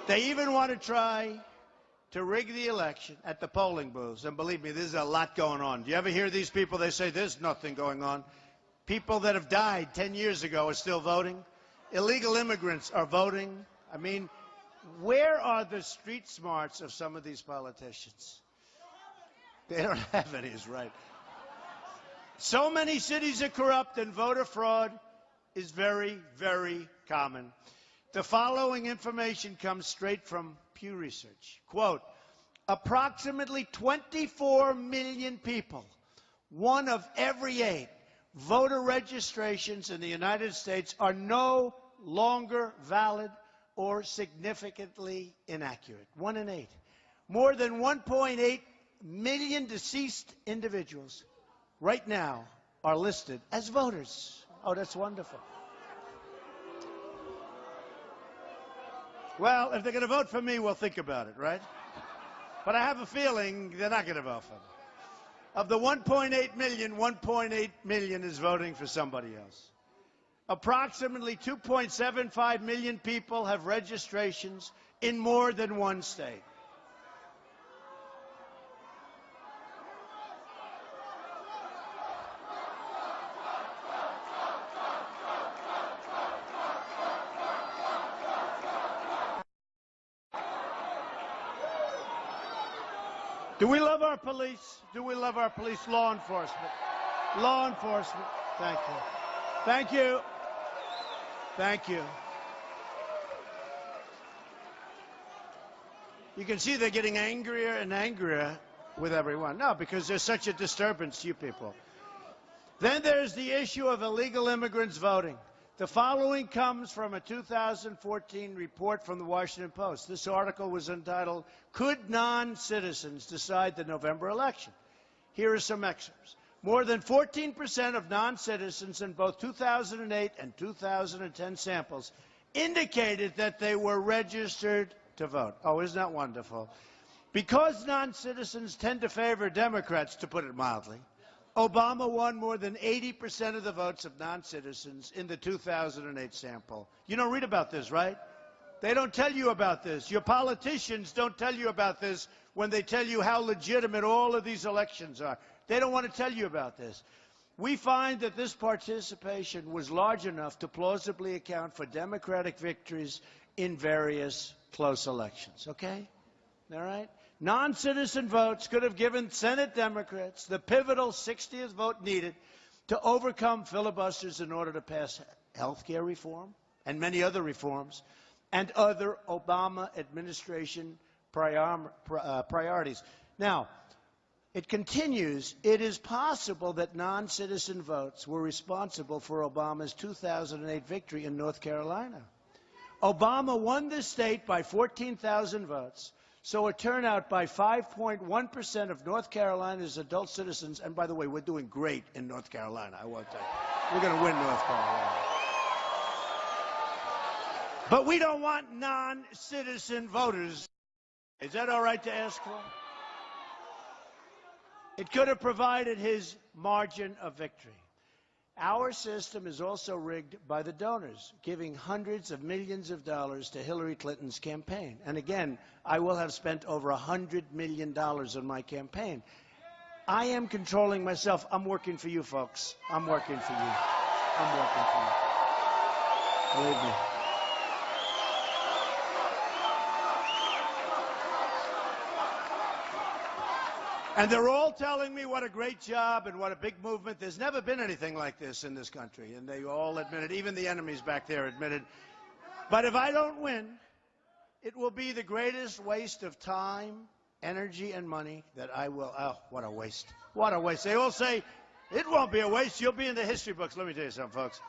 They even want to try to rig the election at the polling booths. And believe me, there's a lot going on. Do you ever hear these people? They say there's nothing going on. People that have died 10 years ago are still voting. Illegal immigrants are voting. I mean, where are the street smarts of some of these politicians? They don't have any, is right. So many cities are corrupt and voter fraud is very, very common. The following information comes straight from Pew Research. Quote, approximately 24 million people, 1 of every 8, voter registrations in the United States are no longer valid or significantly inaccurate. 1 in 8. More than 1.8 million deceased individuals right now are listed as voters. Oh, that's wonderful. Well, if they're going to vote for me, we'll think about it, right? But I have a feeling they're not going to vote for me. Of the 1.8 million, 1.8 million is voting for somebody else. Approximately 2.75 million people have registrations in more than one state. Do we love our police? Do we love our police? Law enforcement. Law enforcement. Thank you. Thank you. Thank you. You can see they're getting angrier and angrier with everyone. No, because there's such a disturbance to you people. Then there's the issue of illegal immigrants voting. The following comes from a 2014 report from the Washington Post. This article was entitled, Could Non-Citizens Decide the November Election? Here are some excerpts. More than 14% of non-citizens in both 2008 and 2010 samples indicated that they were registered to vote. Oh, isn't that wonderful? Because non-citizens tend to favor Democrats, to put it mildly, Obama won more than 80% of the votes of non-citizens in the 2008 sample. You don't read about this, right? They don't tell you about this. Your politicians don't tell you about this when they tell you how legitimate all of these elections are. They don't want to tell you about this. We find that this participation was large enough to plausibly account for Democratic victories in various close elections. Okay? All right? Non-citizen votes could have given Senate Democrats the pivotal 60th vote needed to overcome filibusters in order to pass health care reform and many other reforms and other Obama administration priorities. Now, it continues, it is possible that non-citizen votes were responsible for Obama's 2008 victory in North Carolina. Obama won this state by 14,000 votes. So a turnout by 5.1% of North Carolina's adult citizens, and by the way, we're doing great in North Carolina, I won't tell you. We're going to win North Carolina. But we don't want non-citizen voters. Is that all right to ask for? It could have provided his margin of victory. Our system is also rigged by the donors, giving hundreds of millions of dollars to Hillary Clinton's campaign. And again, I will have spent over $100 million on my campaign. I am controlling myself. I'm working for you, folks. I'm working for you. I'm working for you. Believe me. And they're all telling me what a great job and what a big movement. There's never been anything like this in this country, and they all admit it. Even the enemies back there admit it. But if I don't win, it will be the greatest waste of time, energy, and money that I will. Oh, what a waste. What a waste. They all say, it won't be a waste. You'll be in the history books. Let me tell you something, folks.